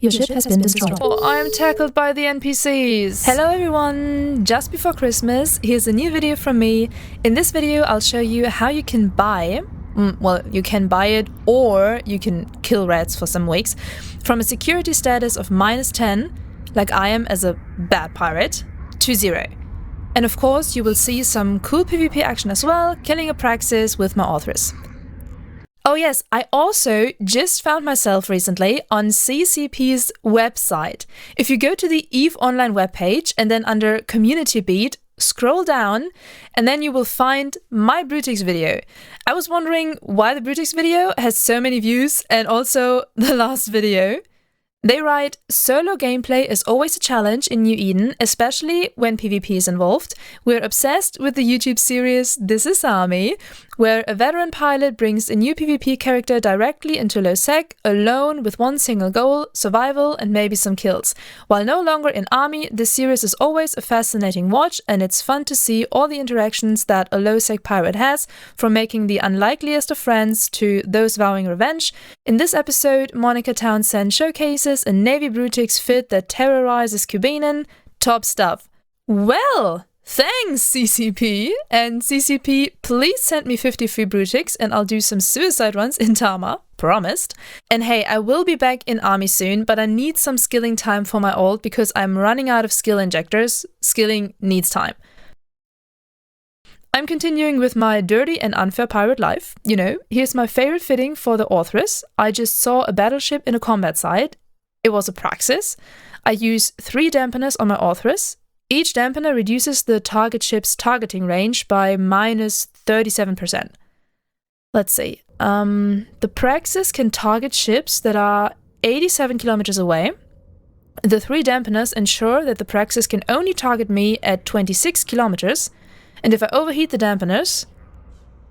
Your ship has been destroyed. Oh, I'm tackled by the NPCs. Hello everyone! Just before Christmas, here's a new video from me. In this video, I'll show you how you can buy, well, you can buy it or you can kill rats for some weeks, from a security status of -10, like I am as a bad pirate, to 0. And of course, you will see some cool PvP action as well, killing a Praxis with my Orthrus. Oh yes, I also just found myself recently on CCP's website. If you go to the EVE Online webpage and then under Community Beat, scroll down and then you will find my Brutix video. I was wondering why the Brutix video has so many views and also the last video. They write, solo gameplay is always a challenge in New Eden, especially when PvP is involved. We're obsessed with the YouTube series This Is Army, where a veteran pilot brings a new PvP character directly into low sec, alone with one single goal, survival and maybe some kills. While no longer in army, this series is always a fascinating watch and it's fun to see all the interactions that a low sec pirate has, from making the unlikeliest of friends to those vowing revenge. In this episode, Monica Townsend showcases a Navy Brutix fit that terrorizes Cubanan. Top stuff. Well, thanks CCP! And CCP, please send me 50 free Brutix and I'll do some suicide runs in Tama. Promised. And hey, I will be back in army soon, but I need some skilling time for my ult because I'm running out of skill injectors. Skilling needs time. I'm continuing with my dirty and unfair pirate life. You know, here's my favorite fitting for the Orthrus. I just saw a battleship in a combat site. It was a Praxis. I use 3 dampeners on my Orthrus. Each dampener reduces the target ship's targeting range by -37%. Let's see. The Praxis can target ships that are 87 kilometers away. The 3 dampeners ensure that the Praxis can only target me at 26 kilometers. And if I overheat the dampeners,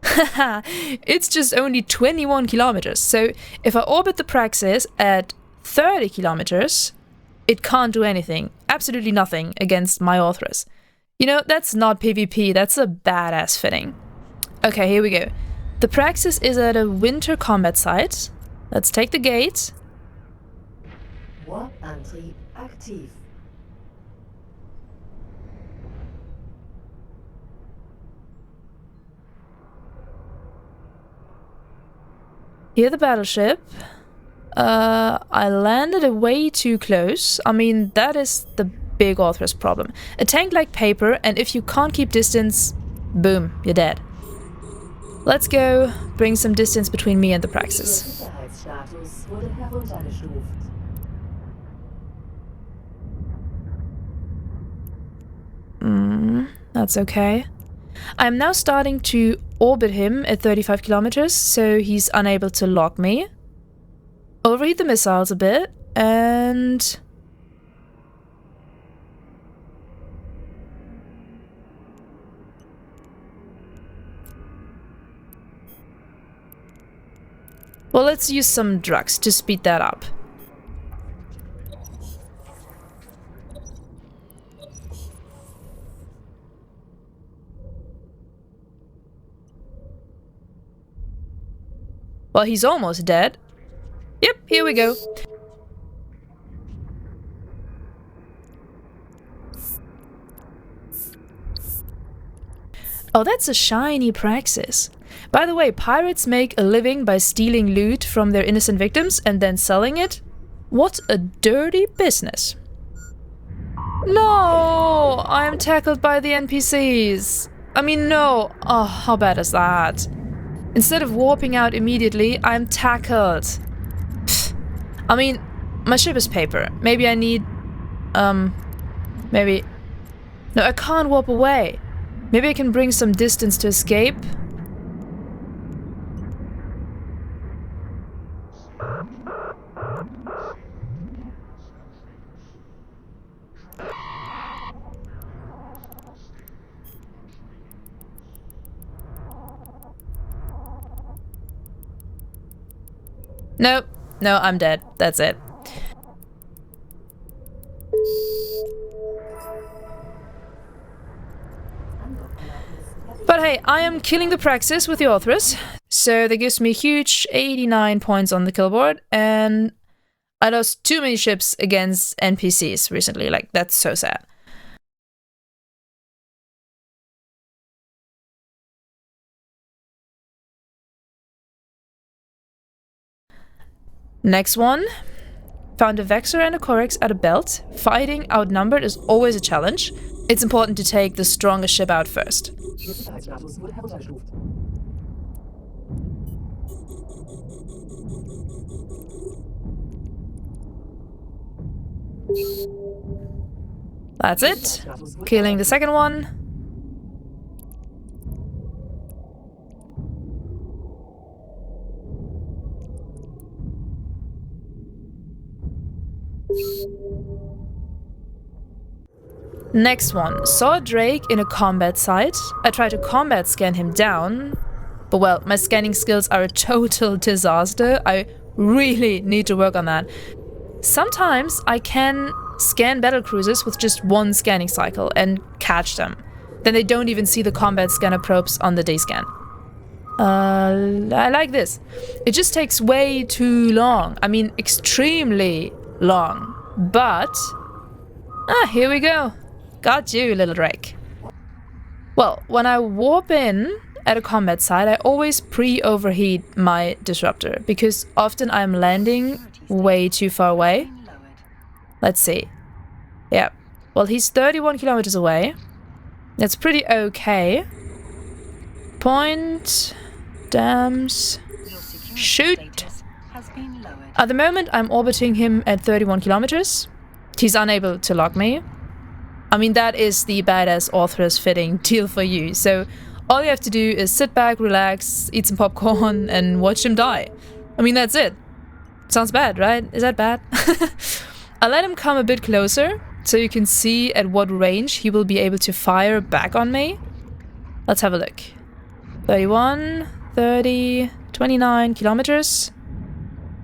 haha, it's just only 21 kilometers. So if I orbit the Praxis at 30 kilometers, it can't do anything, absolutely nothing against my Orthrus. You know, that's not PvP, that's a badass fitting. Okay, here we go. The Praxis is at a winter combat site. Let's take the gate. Warp-Antrieb aktiv. Here the battleship. I landed way too close. I mean, that is the big Orthrus problem. A tank like paper, and if you can't keep distance, boom, you're dead. Let's go, bring some distance between me and the Praxis. That's okay. I'm now starting to orbit him at 35 kilometers, so he's unable to lock me. Overheat the missiles a bit, and... well, let's use some drugs to speed that up. Well, he's almost dead. Yep, here we go. Oh, that's a shiny Praxis. By the way, pirates make a living by stealing loot from their innocent victims and then selling it. What a dirty business. No! I am tackled by the NPCs. I mean, no. Oh, how bad is that? Instead of warping out immediately, I'm tackled. Pfft. I mean, my ship is paper. Maybe I need... maybe... No, I can't warp away. Maybe I can bring some distance to escape. Nope. No, I'm dead. That's it. But hey, I am killing the Praxis with the Orthrus, so that gives me huge 89 points on the kill board, and I lost too many ships against NPCs recently. Like, that's so sad. Next one. Found a Vexor and a Corax at a belt. Fighting outnumbered is always a challenge. It's important to take the strongest ship out first. That's it. Killing the second one. Next one. Saw a Drake in a combat site. I tried to combat scan him down. But well, my scanning skills are a total disaster. I really need to work on that. Sometimes I can scan battlecruisers with just one scanning cycle and catch them. Then they don't even see the combat scanner probes on the day scan. I like this. It just takes way too long. I mean, extremely long. But... here we go. Got you, little Drake. Well, when I warp in at a combat site, I always pre-overheat my disruptor, because often I'm landing way too far away. Let's see. Yeah. Well, he's 31 kilometers away. That's pretty okay. Point... Dams... Shoot! At the moment, I'm orbiting him at 31 kilometers. He's unable to lock me. I mean, that is the badass Orthrus fitting deal for you. So all you have to do is sit back, relax, eat some popcorn, and watch him die. I mean, that's it. Sounds bad, right? Is that bad? I'll let him come a bit closer, so you can see at what range he will be able to fire back on me. Let's have a look. 31, 30, 29 kilometers.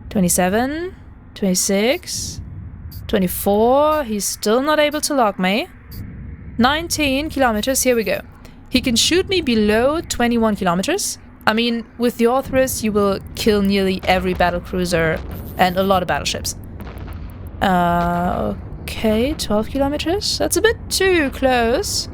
27, 26, 24. He's still not able to lock me. 19 kilometers, here we go. He can shoot me below 21 kilometers. I mean, with the Orthrus, you will kill nearly every battlecruiser and a lot of battleships. Okay, 12 kilometers. That's a bit too close.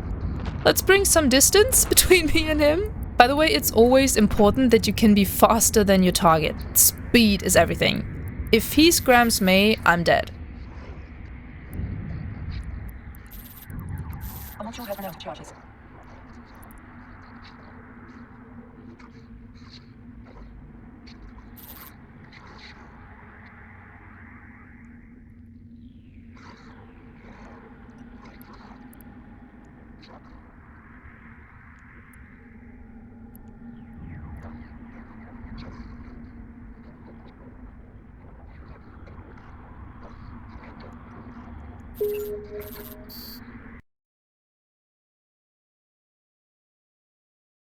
Let's bring some distance between me and him. By the way, it's always important that you can be faster than your target. Speed is everything. If he scrams me, I'm dead.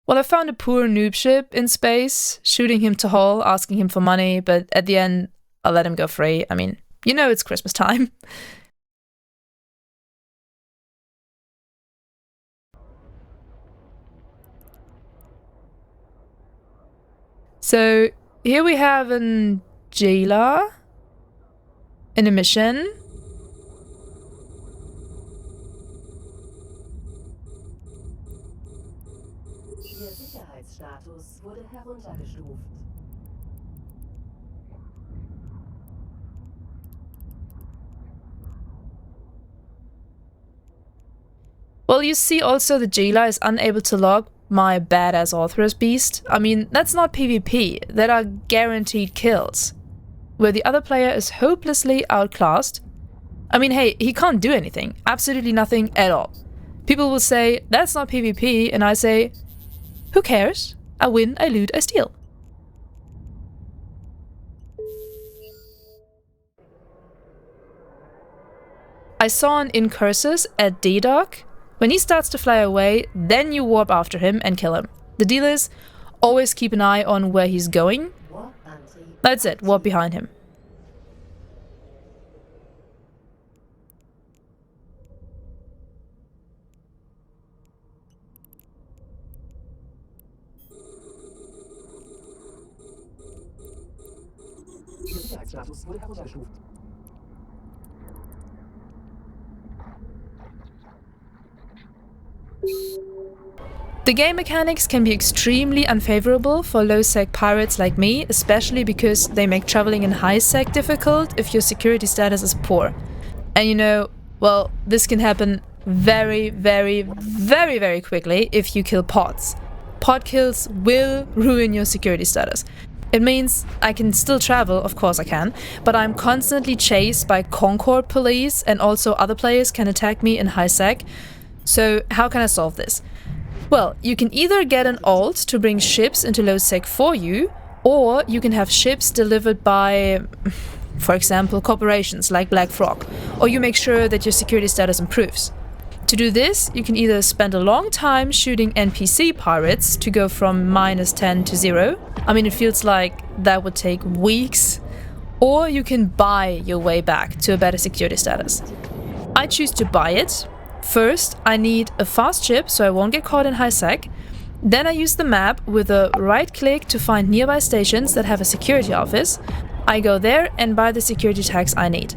Well, I found a poor noob ship in space, shooting him to hull, asking him for money, but at the end, I'll let him go free. I mean, you know it's Christmas time. So, here we have an jailer in a mission. Well, you see also the jailer is unable to log my badass Orthrus beast. I mean, that's not PvP, that are guaranteed kills. Where the other player is hopelessly outclassed. I mean, hey, he can't do anything. Absolutely nothing at all. People will say, that's not PvP, and I say, who cares? I win, I loot, I steal. I saw an Incursus at D-Dock. When he starts to fly away, then you warp after him and kill him. The deal is, always keep an eye on where he's going. That's it, warp behind him. The game mechanics can be extremely unfavorable for low-sec pirates like me, especially because they make traveling in high-sec difficult if your security status is poor. And you know, well, this can happen very, very, very, very quickly if you kill pods. Pod kills will ruin your security status. It means I can still travel, of course I can, but I'm constantly chased by Concord police, and also other players can attack me in high-sec. So how can I solve this? Well, you can either get an alt to bring ships into low-sec for you, or you can have ships delivered by, for example, corporations like Black Frog, or you make sure that your security status improves. To do this, you can either spend a long time shooting NPC pirates to go from -10 to 0. I mean, it feels like that would take weeks. Or you can buy your way back to a better security status. I choose to buy it. First, I need a fast ship so I won't get caught in high-sec. Then I use the map with a right click to find nearby stations that have a security office. I go there and buy the security tags I need.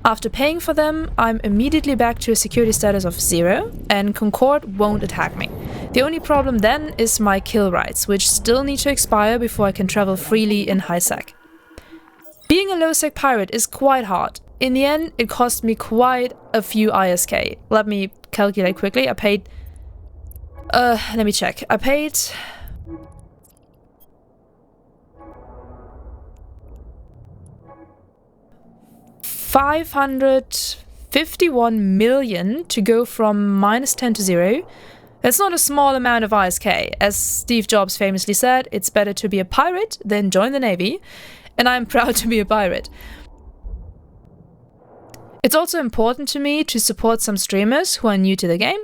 After paying for them, I'm immediately back to a security status of 0, and Concord won't attack me. The only problem then is my kill rights, which still need to expire before I can travel freely in high-sec. Being a low-sec pirate is quite hard. In the end, it cost me quite a few ISK. Let me calculate quickly. I paid... let me check. I paid... $551 million to go from -10 to 0. That's not a small amount of ISK. As Steve Jobs famously said, it's better to be a pirate than join the Navy. And I'm proud to be a pirate. It's also important to me to support some streamers who are new to the game.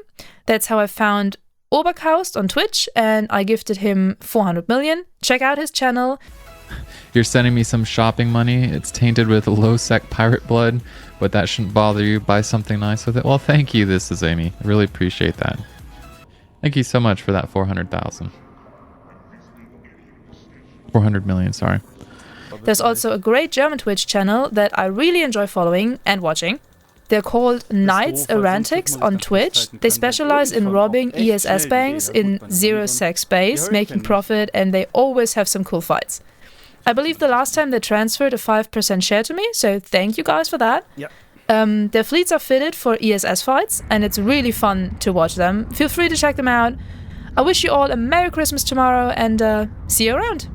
That's how I found Oberkaust on Twitch, and I gifted him 400 million. Check out his channel. You're sending me some shopping money. It's tainted with low-sec pirate blood, but that shouldn't bother you. Buy something nice with it. Well, thank you, this is Amy. I really appreciate that. Thank you so much for that 400,000. 400 million, sorry. There's also a great German Twitch channel that I really enjoy following and watching. They're called Knights Errantics on Twitch. They specialize in robbing ESS banks in zero-sec space, making profit, and they always have some cool fights. I believe the last time they transferred a 5% share to me, so thank you guys for that. Yep. Their fleets are fitted for ESS fights, and it's really fun to watch them. Feel free to check them out. I wish you all a Merry Christmas tomorrow, and see you around!